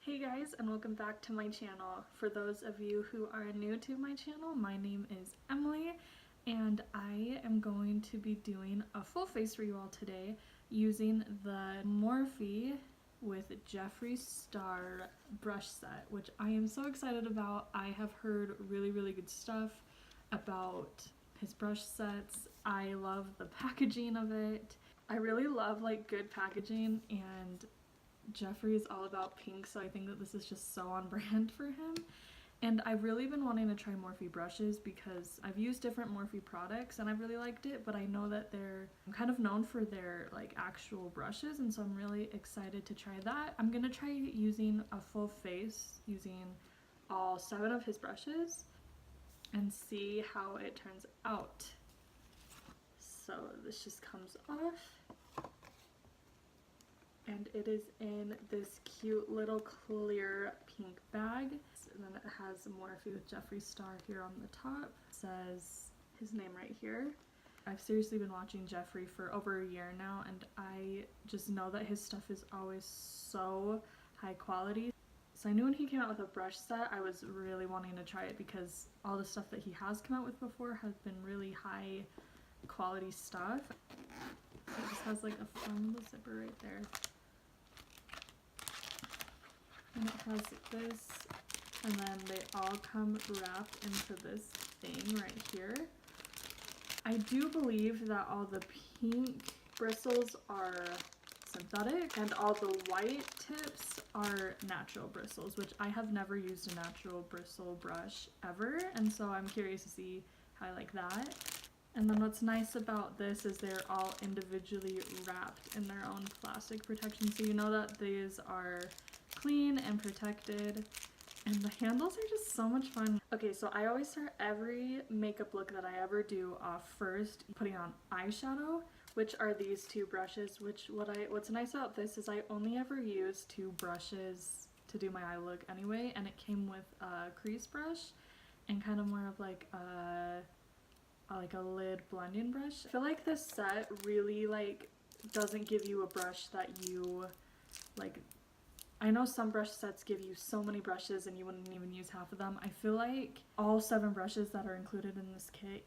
Hey guys, and welcome back to my channel. For those of you who are new to my channel, my name is Emily and I am going to be doing a full face reveal today using the Morphe with Jeffree Star brush set, which I am so excited about. I have heard really good stuff about his brush sets. I love the packaging of it. I really love like good packaging, and Jeffree is all about pink, so I think that this is just so on brand for him. And I've really been wanting to try Morphe brushes because I've used different Morphe products and I've really liked it, but I know that they're kind of known for their like actual brushes, and so I'm really excited to try that. I'm gonna try using a full face using all 7 of his brushes and see how it turns out. So this just comes off. And it is in this cute little clear pink bag. And then it has Morphe with Jeffree Star here on the top. It says his name right here. I've seriously been watching Jeffree for over a year now, and I just know that his stuff is always so high quality. So I knew when he came out with a brush set, I was really wanting to try it because all the stuff that he has come out with before has been really high quality stuff. It just has like a fun little zipper right there. And it has this, and then they all come wrapped into this thing right here. I do believe that all the pink bristles are synthetic and all the white tips are natural bristles, which I have never used a natural bristle brush ever, and so I'm curious to see how I like that. And then what's nice about this is they're all individually wrapped in their own plastic protection, so you know that these are clean and protected, and the handles are just so much fun. Okay, so I always start every makeup look that I ever do off first putting on eyeshadow, which are these 2 brushes, which what's nice about this is I only ever use 2 brushes to do my eye look anyway, and it came with a crease brush and kind of more of like a lid blending brush. I feel like this set really like doesn't give you a brush that you like. I know some brush sets give you so many brushes and you wouldn't even use half of them. I feel like all 7 brushes that are included in this kit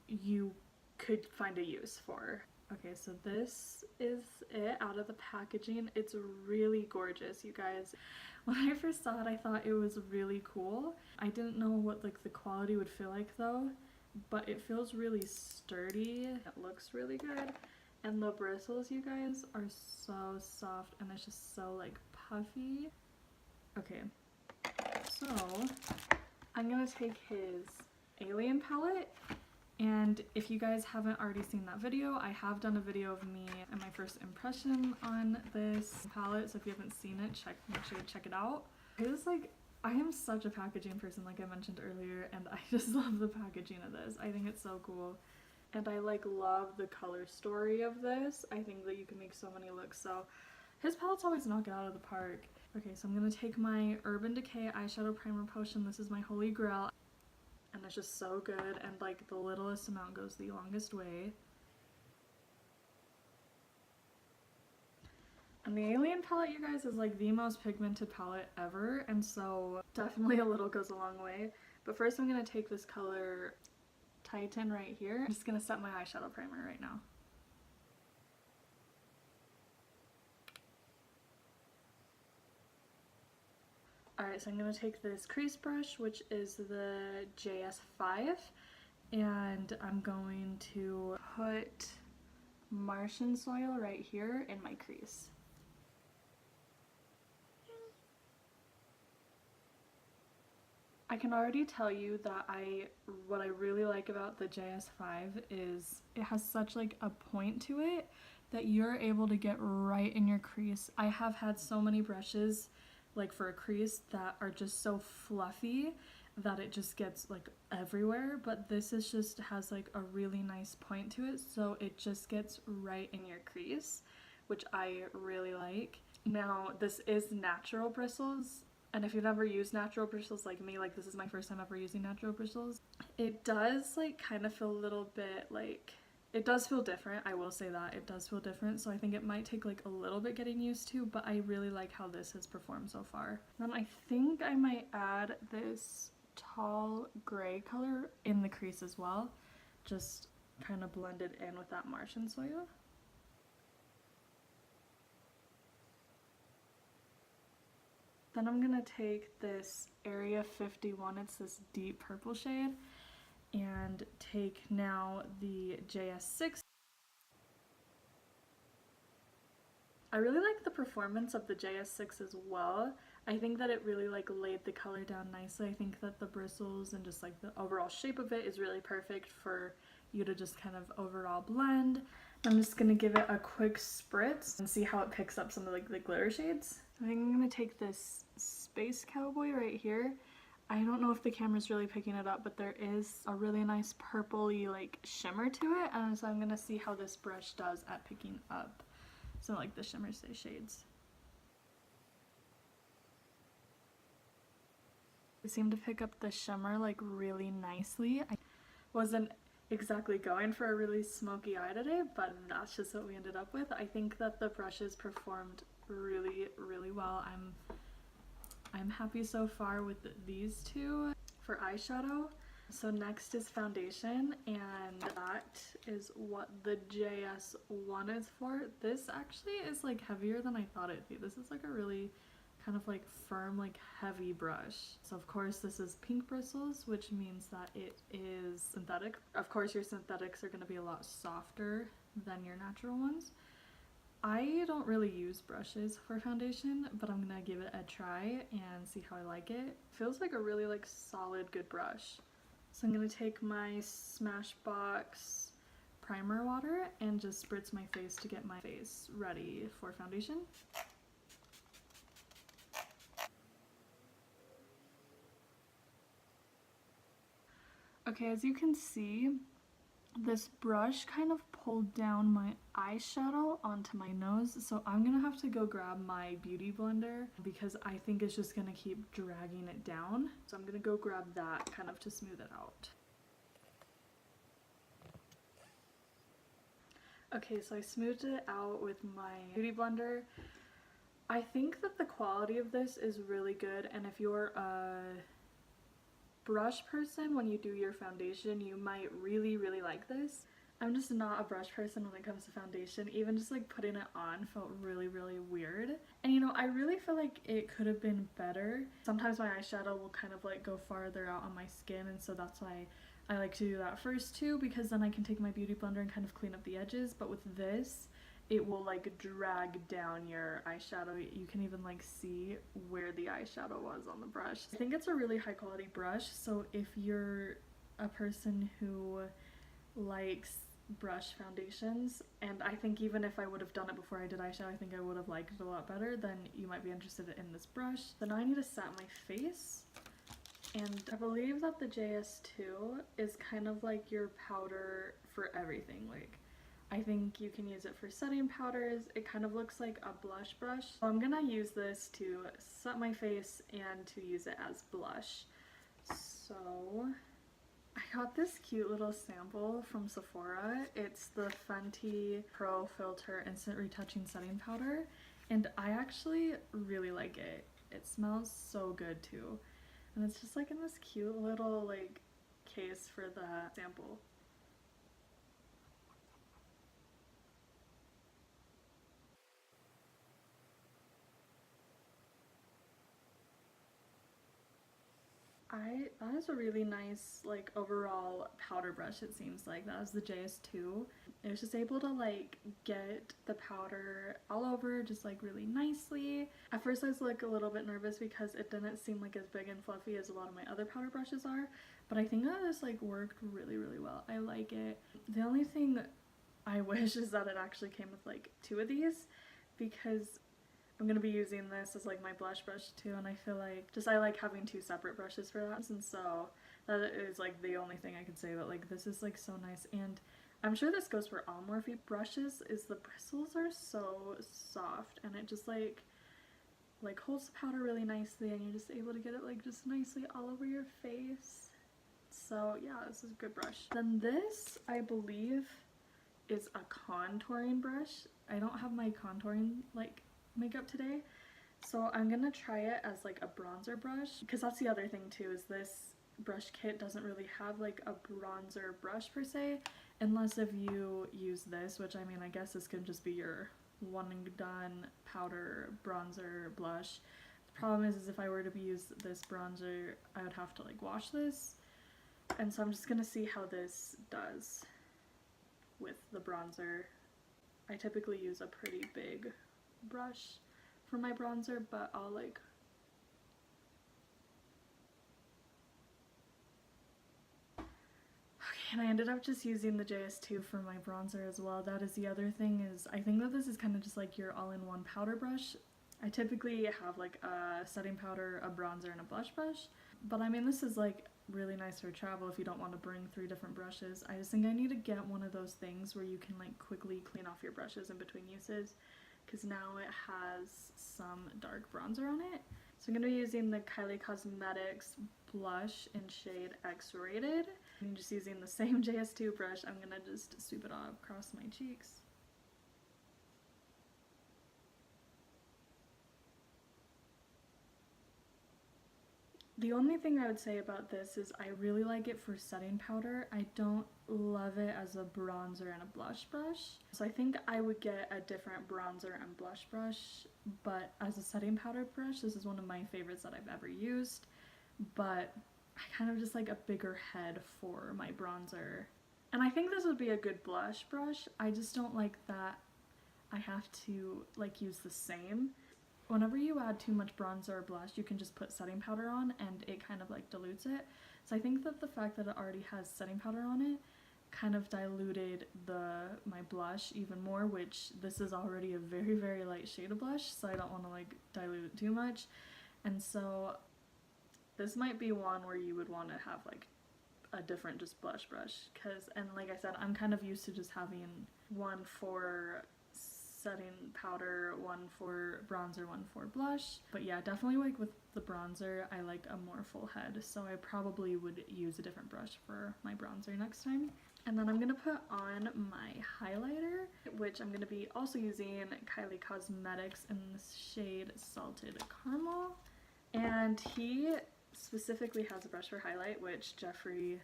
you could find a use for. Okay, so this is it out of the packaging. It's really gorgeous, you guys. When I first saw it, I thought it was really cool. I didn't know what like the quality would feel like though, but it feels really sturdy. It looks really good. And the bristles, you guys, are so soft and it's just so like puffy. Okay, so I'm gonna take his Alien palette, and if you guys haven't already seen that video, I have done a video of me and my first impression on this palette, so if you haven't seen it, make sure to check it out. I am such a packaging person, like I mentioned earlier, and I just love the packaging of this. I think it's so cool. And I like love the color story of this. I think that you can make so many looks, so his palettes always knock it out of the park. Okay, so I'm gonna take my Urban Decay eyeshadow primer potion. This is my holy grail, and it's just so good, and like the littlest amount goes the longest way. And the Alien palette, you guys, is like the most pigmented palette ever, and so definitely a little goes a long way. But first I'm gonna take this color Titan right here. I'm just gonna set my eyeshadow primer right now. Alright, so I'm gonna take this crease brush, which is the JS5, and I'm going to put Martian soil right here in my crease. I can already tell you that what I really like about the JS5 is it has such like a point to it that you're able to get right in your crease. I have had so many brushes like for a crease that are just so fluffy that it just gets like everywhere, but this is just has like a really nice point to it, so it just gets right in your crease, which I really like. Now this is natural bristles, and if you've never used natural bristles like me, like this is my first time ever using natural bristles, it does like kind of feel a little bit like It does feel different, I will say that. It does feel different, so I think it might take like a little bit getting used to, but I really like how this has performed so far. Then I think I might add this tall gray color in the crease as well, just kind of blend it in with that Martian soya. Then I'm gonna take this Area 51, it's this deep purple shade, and take now the JS6. I really like the performance of the JS6 as well. I think that it really like laid the color down nicely. I think that the bristles and just like the overall shape of it is really perfect for you to just kind of overall blend. I'm just gonna give it a quick spritz and see how it picks up some of like the glitter shades. I think I'm gonna take this Space Cowboy right here. I don't know if the camera's really picking it up, but there is a really nice purpley like shimmer to it, and so I'm gonna see how this brush does at picking up some like the shimmer shades. It seemed to pick up the shimmer like really nicely. I wasn't exactly going for a really smoky eye today, but that's just what we ended up with. I think that the brushes performed really well. I'm happy so far with these two for eyeshadow. So next is foundation, and that is what the JS1 is for. This actually is like heavier than I thought it'd be. This is like a really kind of like firm, like heavy brush. So of course this is pink bristles, which means that it is synthetic. Of course your synthetics are going to be a lot softer than your natural ones. I don't really use brushes for foundation, but I'm gonna give it a try and see how I like it. Feels like a really like solid good brush. So I'm gonna take my Smashbox primer water and just spritz my face to get my face ready for foundation. Okay, as you can see, this brush kind of pulled down my eyeshadow onto my nose, so I'm gonna have to go grab my beauty blender because I think it's just gonna keep dragging it down. So I'm gonna go grab that kind of to smooth it out. Okay, so I smoothed it out with my beauty blender. I think that the quality of this is really good, and if you're a brush person when you do your foundation, you might really like this. I'm just not a brush person when it comes to foundation. Even just like putting it on felt really weird. And you know, I really feel like it could have been better. Sometimes my eyeshadow will kind of like go farther out on my skin, and so that's why I like to do that first too, because then I can take my beauty blender and kind of clean up the edges. But with this, it will like drag down your eyeshadow. You can even like see where the eyeshadow was on the brush. I think it's a really high quality brush, so if you're a person who likes brush foundations, and I think even if I would have done it before I did eyeshadow, I think I would have liked it a lot better, then you might be interested in this brush. Then I need to set my face, and I believe that the JS2 is kind of like your powder for everything. Like, I think you can use it for setting powders. It kind of looks like a blush brush. So I'm gonna use this to set my face and to use it as blush. So I got this cute little sample from Sephora. It's the Fenty Profilter Instant Retouching Setting Powder, and I actually really like it. It smells so good too. And it's just like in this cute little like case for the sample. That is a really nice like overall powder brush. It seems like that was the JS2. It was just able to like get the powder all over just like really nicely. At first I was like a little bit nervous because it didn't seem like as big and fluffy as a lot of my other powder brushes are, but I think that this like worked really well. I like it. The only thing I wish is that it actually came with like 2 of these, because I'm gonna be using this as like my blush brush too, and I feel like just I like having 2 separate brushes for that, and so that is like the only thing I could say. But like this is like so nice, and I'm sure this goes for all Morphe brushes, is the bristles are so soft, and it just like holds the powder really nicely, and you're just able to get it like just nicely all over your face. So yeah, this is a good brush. Then this, I believe, is a contouring brush. I don't have my contouring like makeup today, so I'm gonna try it as like a bronzer brush, because that's the other thing too, is this brush kit doesn't really have like a bronzer brush per se, unless if you use this, which I mean, I guess this could just be your one and done powder bronzer blush. The problem is if I were to use this bronzer, I would have to like wash this, and so I'm just gonna see how this does with the bronzer. I typically use a pretty big brush for my bronzer, but I'll like and I ended up just using the JS2 for my bronzer as well. That is the other thing, is I think that this is kind of just like your all-in-one powder brush. I typically have like a setting powder, a bronzer, and a blush brush, but I mean, this is like really nice for travel if you don't want to bring 3 different brushes. I just think I need to get one of those things where you can like quickly clean off your brushes in between uses, because now it has some dark bronzer on it. So I'm going to be using the Kylie Cosmetics blush in shade X-Rated. I'm just using the same JS2 brush. I'm going to just sweep it all across my cheeks. The only thing I would say about this is I really like it for setting powder. I don't love it as a bronzer and a blush brush. So I think I would get a different bronzer and blush brush, but as a setting powder brush, this is one of my favorites that I've ever used. But I kind of just like a bigger head for my bronzer. And I think this would be a good blush brush. I just don't like that I have to like use the same. Whenever you add too much bronzer or blush, you can just put setting powder on and it kind of like dilutes it. So I think that the fact that it already has setting powder on it kind of diluted my blush even more, which this is already a very, very light shade of blush, so I don't want to like dilute it too much. And so this might be one where you would want to have like a different just blush brush, and like I said, I'm kind of used to just having one for setting powder, one for bronzer, one for blush. But yeah, definitely like with the bronzer, I like a more full head, so I probably would use a different brush for my bronzer next time. And then I'm gonna put on my highlighter, which I'm gonna be also using Kylie Cosmetics in the shade Salted Caramel. And he specifically has a brush for highlight, which Jeffree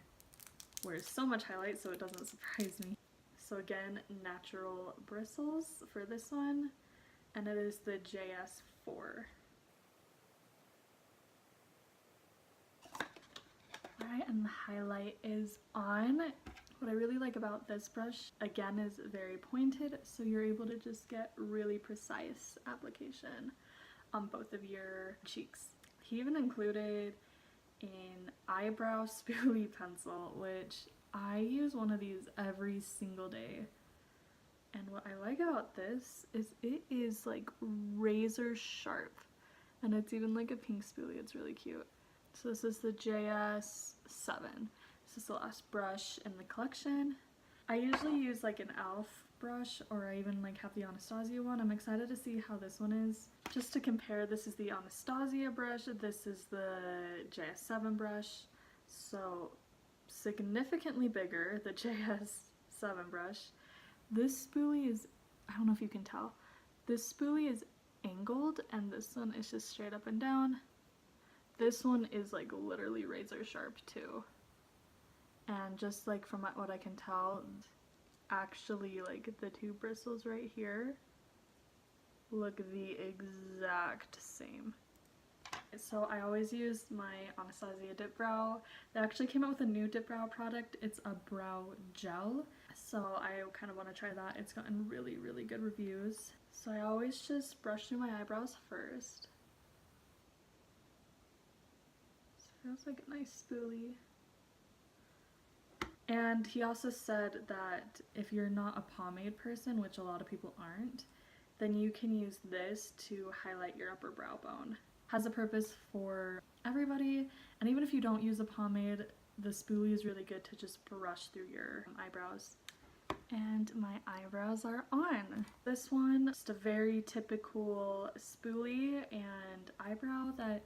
wears so much highlight, so it doesn't surprise me. So again, natural bristles for this one, and it is the JS4. Alright, and the highlight is on. What I really like about this brush, again, is very pointed, so you're able to just get really precise application on both of your cheeks. He even included an eyebrow spoolie pencil, which I use one of these every single day. And what I like about this is it is like razor sharp, and it's even like a pink spoolie. It's really cute. So this is the JS7. This is the last brush in the collection. I usually use like an e.l.f. brush, or I even like have the Anastasia one. I'm excited to see how this one is. Just to compare, this is the Anastasia brush, this is the JS7 brush. So significantly bigger, the JS7 brush. This spoolie is, I don't know if you can tell, this spoolie is angled and this one is just straight up and down. This one is like literally razor sharp too. And just like from what I can tell, actually like the 2 bristles right here look the exact same. So I always use my Anastasia DipBrow. They actually came out with a new DipBrow product. It's a brow gel. So I kind of want to try that. It's gotten really, really good reviews. So I always just brush through my eyebrows first. So it feels like a nice spoolie. And he also said that if you're not a pomade person, which a lot of people aren't, then you can use this to highlight your upper brow bone. Has a purpose for everybody, and even if you don't use a pomade, the spoolie is really good to just brush through your eyebrows. And my eyebrows are on. This one, just a very typical spoolie and eyebrow that,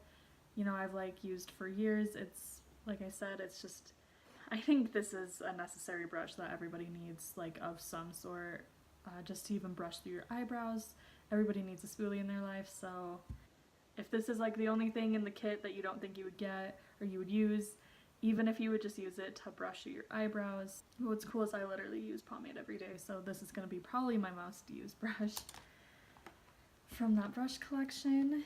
you know, I've like used for years. It's, like I said, it's just I think this is a necessary brush that everybody needs, like of some sort, just to even brush through your eyebrows. Everybody needs a spoolie in their life, so if this is like the only thing in the kit that you don't think you would get or you would use, even if you would just use it to brush through your eyebrows. What's cool is I literally use pomade every day, so this is going to be probably my most used brush from that brush collection.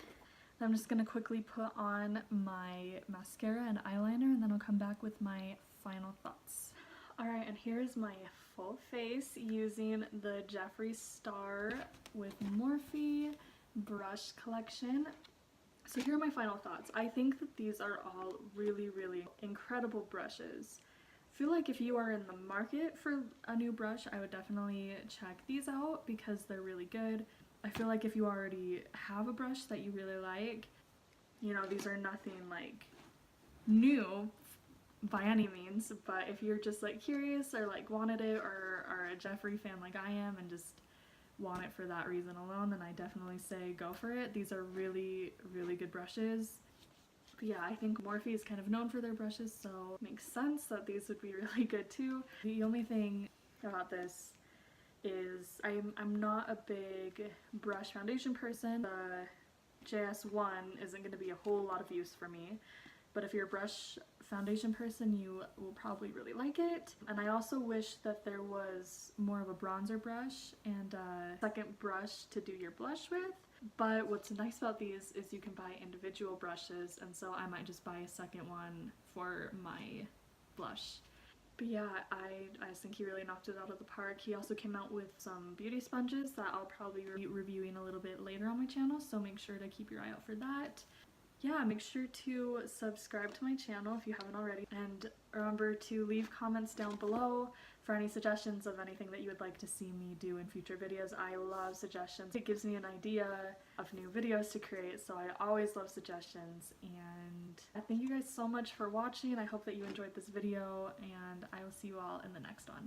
I'm just going to quickly put on my mascara and eyeliner, and then I'll come back with my final thoughts. Alright, and here's my full face using the Jeffree Star with Morphe brush collection. So here are my final thoughts. I think that these are all really, really incredible brushes. I feel like if you are in the market for a new brush, I would definitely check these out because they're really good. I feel like if you already have a brush that you really like, you know, these are nothing like new by any means, but if you're just like curious or like wanted it or are a Jeffree fan like I am and just want it for that reason alone, then I definitely say go for it. These are really, really good brushes. But yeah, I think Morphe is kind of known for their brushes, so it makes sense that these would be really good too. The only thing about this is I'm not a big brush foundation person. The JS1 isn't going to be a whole lot of use for me, but if you're a brush foundation person, you will probably really like it. And I also wish that there was more of a bronzer brush and a second brush to do your blush with. But what's nice about these is you can buy individual brushes, and so I might just buy a second one for my blush. But yeah, I just think he really knocked it out of the park. He also came out with some beauty sponges that I'll probably be reviewing a little bit later on my channel, so make sure to keep your eye out for that. Yeah, make sure to subscribe to my channel if you haven't already, and remember to leave comments down below for any suggestions of anything that you would like to see me do in future videos. I love suggestions. It gives me an idea of new videos to create, so I always love suggestions. And I thank you guys so much for watching. I hope that you enjoyed this video, and I will see you all in the next one.